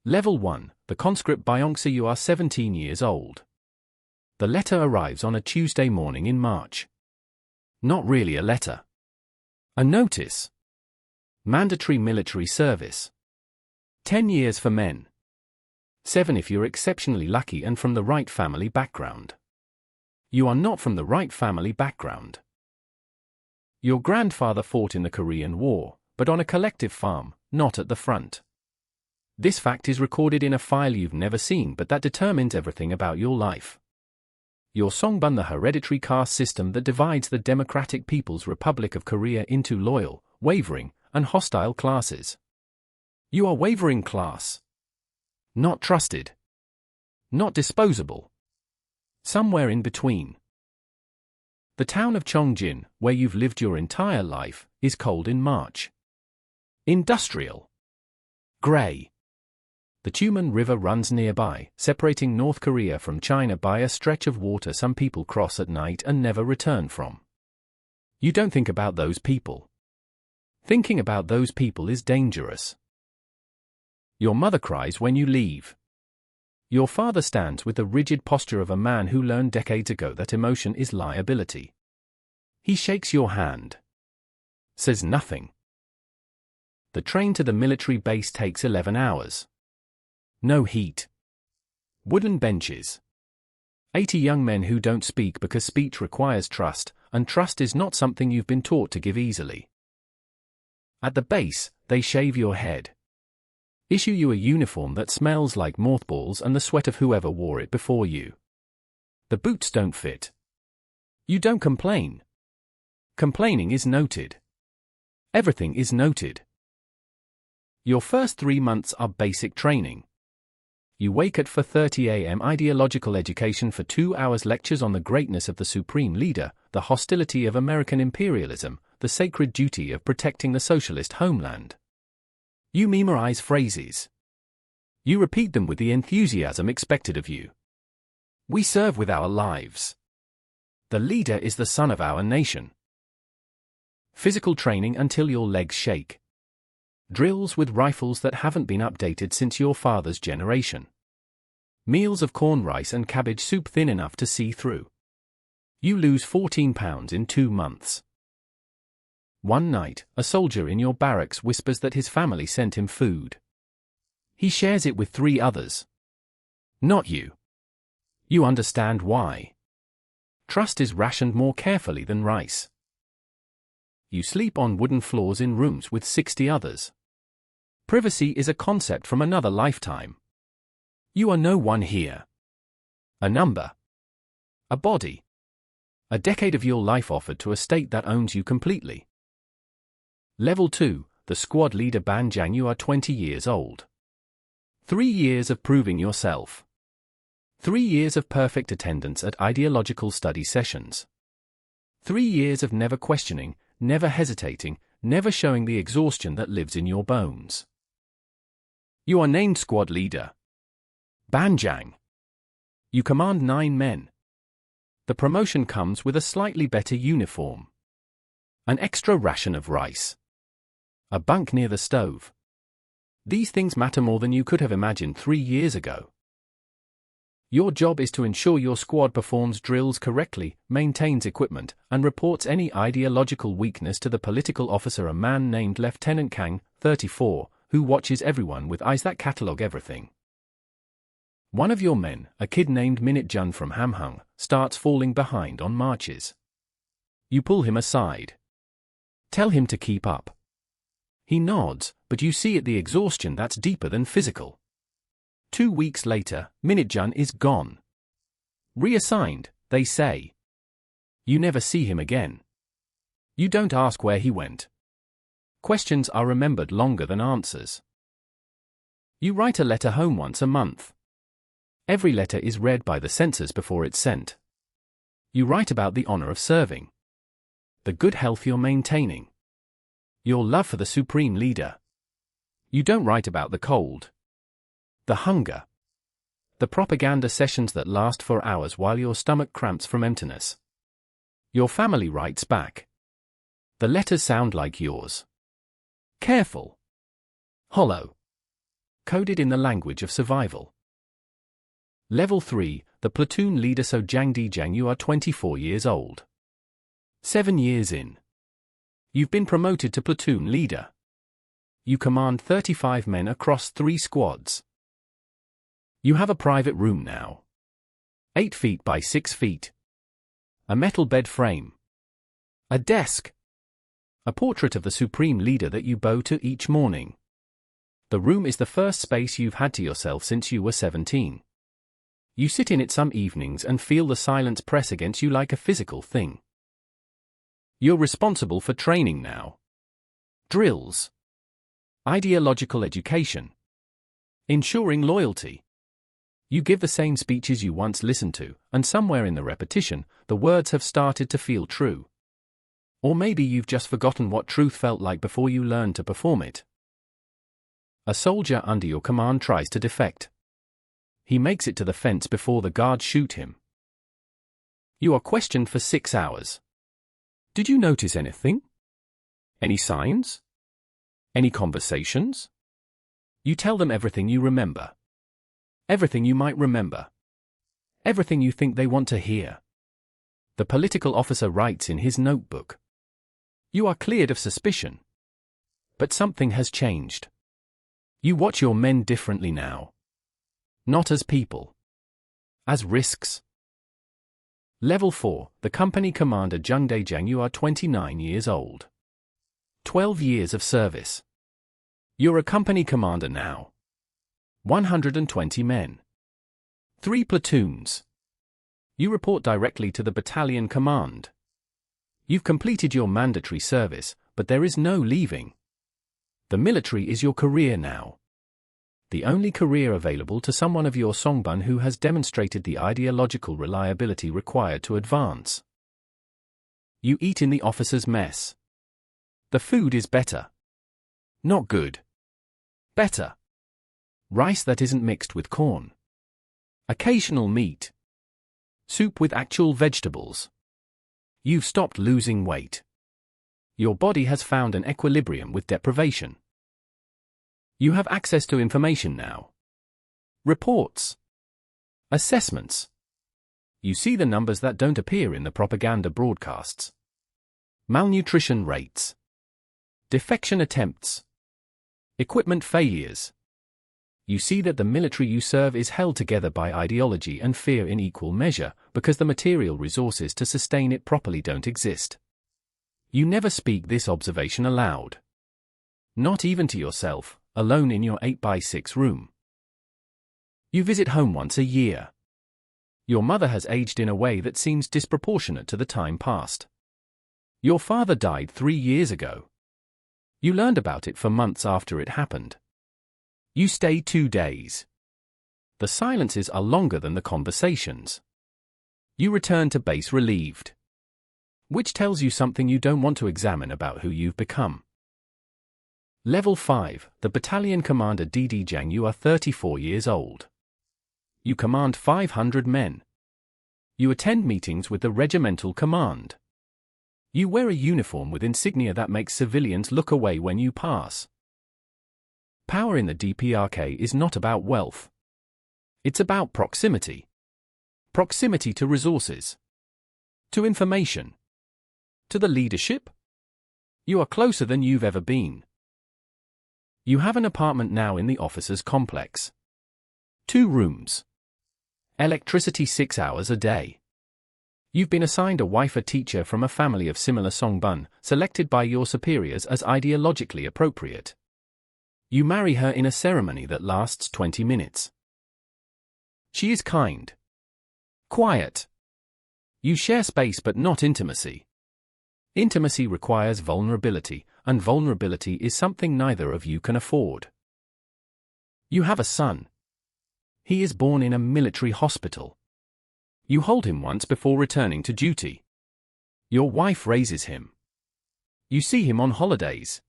Level 1, the Conscript Byeongsa. You are 17 years old. The letter arrives on a Tuesday morning in March. Not really a letter. A notice. Mandatory military service. 10 years for men. 7 if you're exceptionally lucky and from the right family background. You are not from the right family background. Your grandfather fought in the Korean War, but on a collective farm, not at the front. This fact is recorded in a file you've never seen, but that determines everything about your life. Your Songbun, the hereditary caste system that divides the Democratic People's Republic of Korea into loyal, wavering, and hostile classes. You are wavering class. Not trusted. Not disposable. Somewhere in between. The town of Chongjin, where you've lived your entire life, is cold in March. Industrial. Gray. The Tumen River runs nearby, separating North Korea from China by a stretch of water some people cross at night and never return from. You don't think about those people. Thinking about those people is dangerous. Your mother cries when you leave. Your father stands with the rigid posture of a man who learned decades ago that emotion is liability. He shakes your hand. Says nothing. The train to the military base takes 11 hours. No heat. Wooden benches. 80 young men who don't speak because speech requires trust, and trust is not something you've been taught to give easily. At the base, they shave your head. Issue you a uniform that smells like mothballs and the sweat of whoever wore it before you. The boots don't fit. You don't complain. Complaining is noted. Everything is noted. Your first 3 months are basic training. You wake at 4:30 a.m. Ideological education for 2 hours, lectures on the greatness of the supreme leader, the hostility of American imperialism, the sacred duty of protecting the socialist homeland. You memorize phrases. You repeat them with the enthusiasm expected of you. We serve with our lives. The leader is the son of our nation. Physical training until your legs shake. Drills with rifles that haven't been updated since your father's generation. Meals of corn, rice and cabbage soup thin enough to see through. You lose 14 pounds in 2 months. One night, a soldier in your barracks whispers that his family sent him food. He shares it with 3 others. Not you. You understand why. Trust is rationed more carefully than rice. You sleep on wooden floors in rooms with 60 others. Privacy is a concept from another lifetime. You are no one here. A number. A body. A decade of your life offered to a state that owns you completely. Level 2, the squad leader Banjang. You are 20 years old. 3 years of proving yourself. 3 years of perfect attendance at ideological study sessions. 3 years of never questioning, never hesitating, never showing the exhaustion that lives in your bones. You are named squad leader. Banjang. You command 9 men. The promotion comes with a slightly better uniform. An extra ration of rice. A bunk near the stove. These things matter more than you could have imagined 3 years ago. Your job is to ensure your squad performs drills correctly, maintains equipment, and reports any ideological weakness to the political officer, a man named Lieutenant Kang, 34, who watches everyone with eyes that catalogue everything. One of your men, a kid named Minute-jun from Hamhung, starts falling behind on marches. You pull him aside. Tell him to keep up. He nods, but you see at the exhaustion that's deeper than physical. 2 weeks later, Minute-jun is gone. Reassigned, they say. You never see him again. You don't ask where he went. Questions are remembered longer than answers. You write a letter home once a month. Every letter is read by the censors before it's sent. You write about the honor of serving. The good health you're maintaining. Your love for the supreme leader. You don't write about the cold. The hunger. The propaganda sessions that last for hours while your stomach cramps from emptiness. Your family writes back. The letters sound like yours. Careful. Hollow. Coded in the language of survival. Level 3, the platoon leader Sojangdae-jang. You are 24 years old. 7 years in. You've been promoted to platoon leader. You command 35 men across 3 squads. You have a private room now. 8 feet by 6 feet. A metal bed frame. A desk. A portrait of the supreme leader that you bow to each morning. The room is the first space you've had to yourself since you were 17. You sit in it some evenings and feel the silence press against you like a physical thing. You're responsible for training now. Drills. Ideological education. Ensuring loyalty. You give the same speeches you once listened to, and somewhere in the repetition, the words have started to feel true. Or maybe you've just forgotten what truth felt like before you learned to perform it. A soldier under your command tries to defect. He makes it to the fence before the guards shoot him. You are questioned for 6 hours. Did you notice anything? Any signs? Any conversations? You tell them everything you remember. Everything you might remember. Everything you think they want to hear. The political officer writes in his notebook. You are cleared of suspicion. But something has changed. You watch your men differently now. Not as people. As risks. Level 4, the company commander Jungdae-jang. You are 29 years old. 12 years of service. You're a company commander now. 120 men. 3 platoons. You report directly to the battalion command. You've completed your mandatory service, but there is no leaving. The military is your career now. The only career available to someone of your Songbun who has demonstrated the ideological reliability required to advance. You eat in the officer's mess. The food is better. Not good. Better. Rice that isn't mixed with corn. Occasional meat. Soup with actual vegetables. You've stopped losing weight. Your body has found an equilibrium with deprivation. You have access to information now. Reports. Assessments. You see the numbers that don't appear in the propaganda broadcasts. Malnutrition rates. Defection attempts. Equipment failures. You see that the military you serve is held together by ideology and fear in equal measure, because the material resources to sustain it properly don't exist. You never speak this observation aloud. Not even to yourself, alone in your 8x6 room. You visit home once a year. Your mother has aged in a way that seems disproportionate to the time past. Your father died 3 years ago. You learned about it for months after it happened. You stay 2 days. The silences are longer than the conversations. You return to base relieved. Which tells you something you don't want to examine about who you've become. Level 5, the battalion commander Daedae-jang. You are 34 years old. You command 500 men. You attend meetings with the regimental command. You wear a uniform with insignia that makes civilians look away when you pass. Power in the DPRK is not about wealth. It's about proximity. Proximity to resources. To information. To the leadership. You are closer than you've ever been. You have an apartment now in the officers' complex. 2 rooms. Electricity 6 hours a day. You've been assigned a wife, a teacher from a family of similar Songbun, selected by your superiors as ideologically appropriate. You marry her in a ceremony that lasts 20 minutes. She is kind. Quiet. You share space but not intimacy. Intimacy requires vulnerability, and vulnerability is something neither of you can afford. You have a son. He is born in a military hospital. You hold him once before returning to duty. Your wife raises him. You see him on holidays.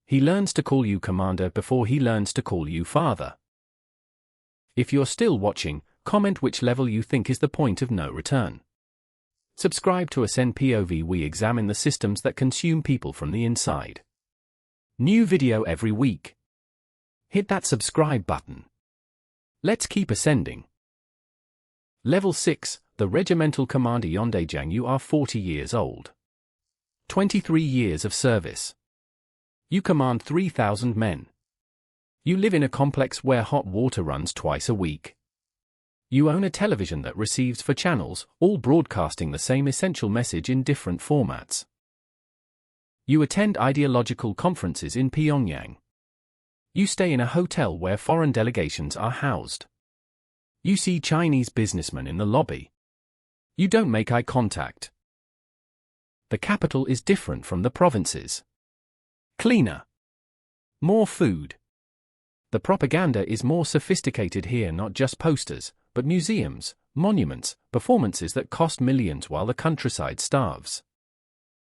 He learns to call you commander before he learns to call you father. If you're still watching, comment which level you think is the point of no return. Subscribe to Ascend POV. We examine the systems that consume people from the inside. New video every week. Hit that subscribe button. Let's keep ascending. Level 6, the Regimental Commander Yeondae-jang. You are 40 years old. 23 years of service. You command 3,000 men. You live in a complex where hot water runs twice a week. You own a television that receives 4 channels, all broadcasting the same essential message in different formats. You attend ideological conferences in Pyongyang. You stay in a hotel where foreign delegations are housed. You see Chinese businessmen in the lobby. You don't make eye contact. The capital is different from the provinces. Cleaner. More food. The propaganda is more sophisticated here, not just posters, but museums, monuments, performances that cost millions while the countryside starves.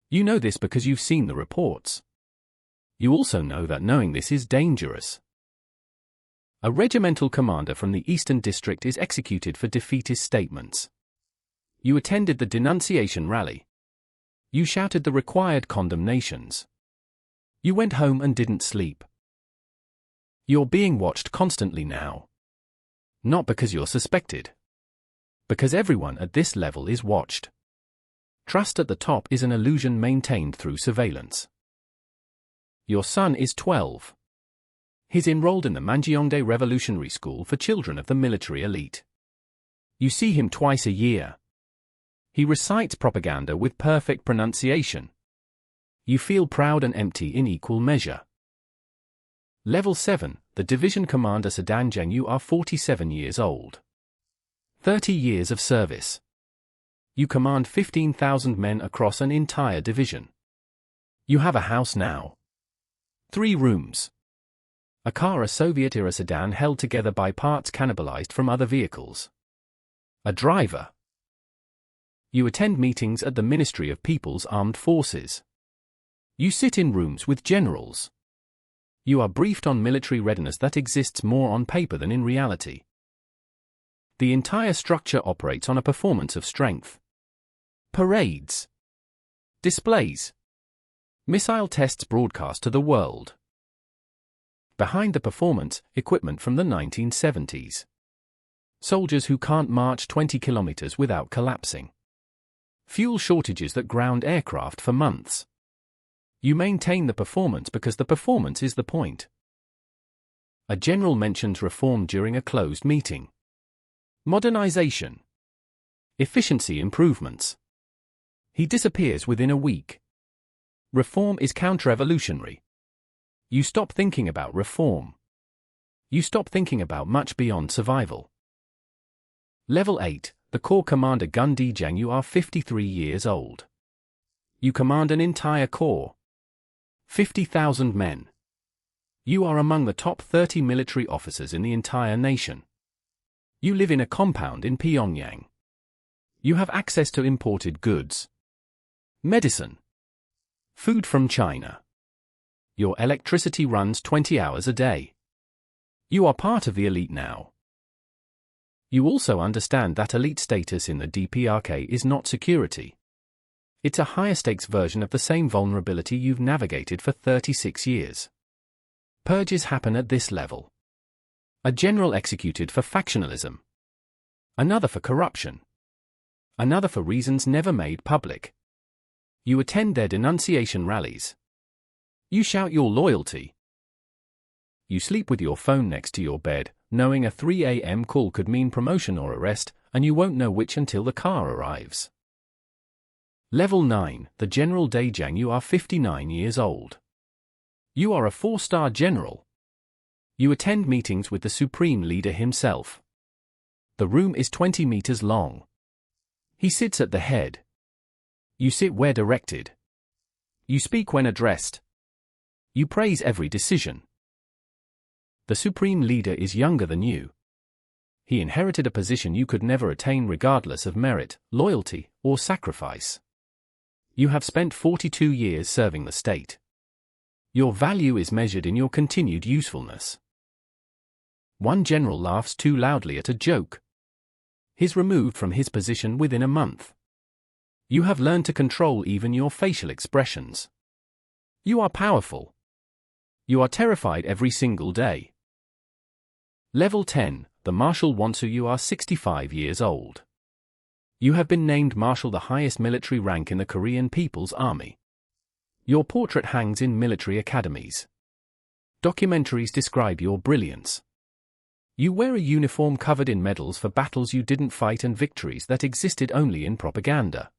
You know this because you've seen the reports. You also know that knowing this is dangerous. A regimental commander from the Eastern District is executed for defeatist statements. You attended the Denunciation rally. You shouted the required condemnations. You went home and didn't sleep. You're being watched constantly now. Not because you're suspected. Because everyone at this level is watched. Trust at the top is an illusion maintained through surveillance. Your son is 12. He's enrolled in the Manjeongdae Revolutionary School for children of the military elite. You see him twice a year. He recites propaganda with perfect pronunciation. You feel proud and empty in equal measure. Level 7, the Division Commander Sadan-jang. You are 47 years old. 30 years of service. You command 15,000 men across an entire division. You have a house now. 3 rooms. A car, a Soviet-era sedan held together by parts cannibalized from other vehicles. A driver. You attend meetings at the Ministry of People's Armed Forces. You sit in rooms with generals. You are briefed on military readiness that exists more on paper than in reality. The entire structure operates on a performance of strength. Parades. Displays. Missile tests broadcast to the world. Behind the performance, equipment from the 1970s. Soldiers who can't march 20 kilometers without collapsing. Fuel shortages that ground aircraft for months. You maintain the performance because the performance is the point. A general mentions reform during a closed meeting. Modernization. Efficiency improvements. He disappears within a week. Reform is counter-revolutionary. You stop thinking about reform. You stop thinking about much beyond survival. Level 8, the Corps Commander Gundae-jang. You are 53 years old. You command an entire corps. 50,000 men. You are among the top 30 military officers in the entire nation. You live in a compound in Pyongyang. You have access to imported goods. Medicine. Food from China. Your electricity runs 20 hours a day. You are part of the elite now. You also understand that elite status in the DPRK is not security. It's a higher stakes version of the same vulnerability you've navigated for 36 years. Purges happen at this level. A general executed for factionalism. Another for corruption. Another for reasons never made public. You attend their denunciation rallies. You shout your loyalty. You sleep with your phone next to your bed, knowing a 3 a.m. call could mean promotion or arrest, and you won't know which until the car arrives. Level 9, the General Daejang. You are 59 years old. You are a 4-star general. You attend meetings with the supreme leader himself. The room is 20 meters long. He sits at the head. You sit where directed. You speak when addressed. You praise every decision. The supreme leader is younger than you. He inherited a position you could never attain regardless of merit, loyalty, or sacrifice. You have spent 42 years serving the state. Your value is measured in your continued usefulness. One general laughs too loudly at a joke. He's removed from his position within a month. You have learned to control even your facial expressions. You are powerful. You are terrified every single day. Level 10, the Marshal Wonsu. You are 65 years old. You have been named Marshal, the highest military rank in the Korean People's Army. Your portrait hangs in military academies. Documentaries describe your brilliance. You wear a uniform covered in medals for battles you didn't fight and victories that existed only in propaganda.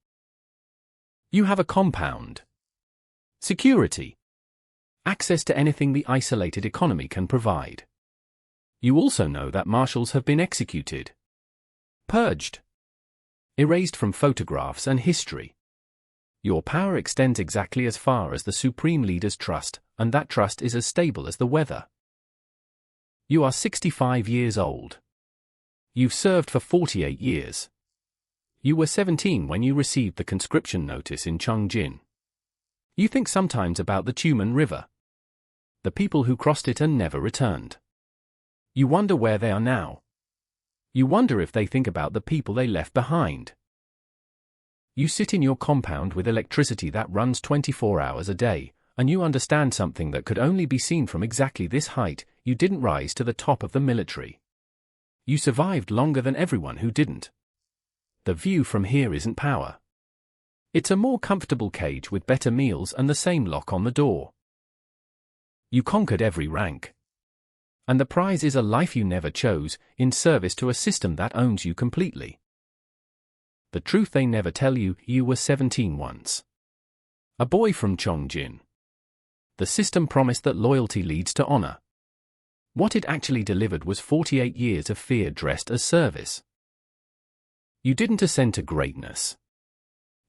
You have a compound. Security. Access to anything the isolated economy can provide. You also know that marshals have been executed, purged, erased from photographs and history. Your power extends exactly as far as the supreme leader's trust, and that trust is as stable as the weather. You are 65 years old. You've served for 48 years. You were 17 when you received the conscription notice in Chongjin. You think sometimes about the Tumen River, the people who crossed it and never returned. You wonder where they are now. You wonder if they think about the people they left behind. You sit in your compound with electricity that runs 24 hours a day, and you understand something that could only be seen from exactly this height: you didn't rise to the top of the military. You survived longer than everyone who didn't. The view from here isn't power. It's a more comfortable cage with better meals and the same lock on the door. You conquered every rank. And the prize is a life you never chose, in service to a system that owns you completely. The truth they never tell you: you were 17 once. A boy from Chongjin. The system promised that loyalty leads to honor. What it actually delivered was 48 years of fear dressed as service. You didn't ascend to greatness.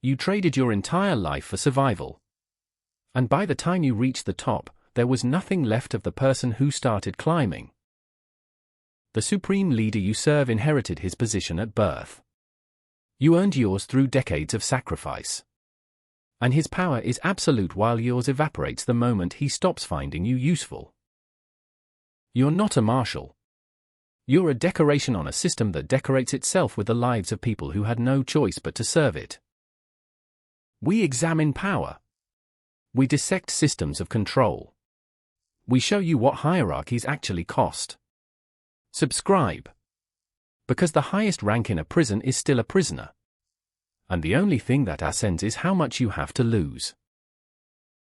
You traded your entire life for survival. And by the time you reached the top, there was nothing left of the person who started climbing. The supreme leader you serve inherited his position at birth. You earned yours through decades of sacrifice. And his power is absolute, while yours evaporates the moment he stops finding you useful. You're not a marshal. You're a decoration on a system that decorates itself with the lives of people who had no choice but to serve it. We examine power. We dissect systems of control. We show you what hierarchies actually cost. Subscribe. Because the highest rank in a prison is still a prisoner. And the only thing that ascends is how much you have to lose.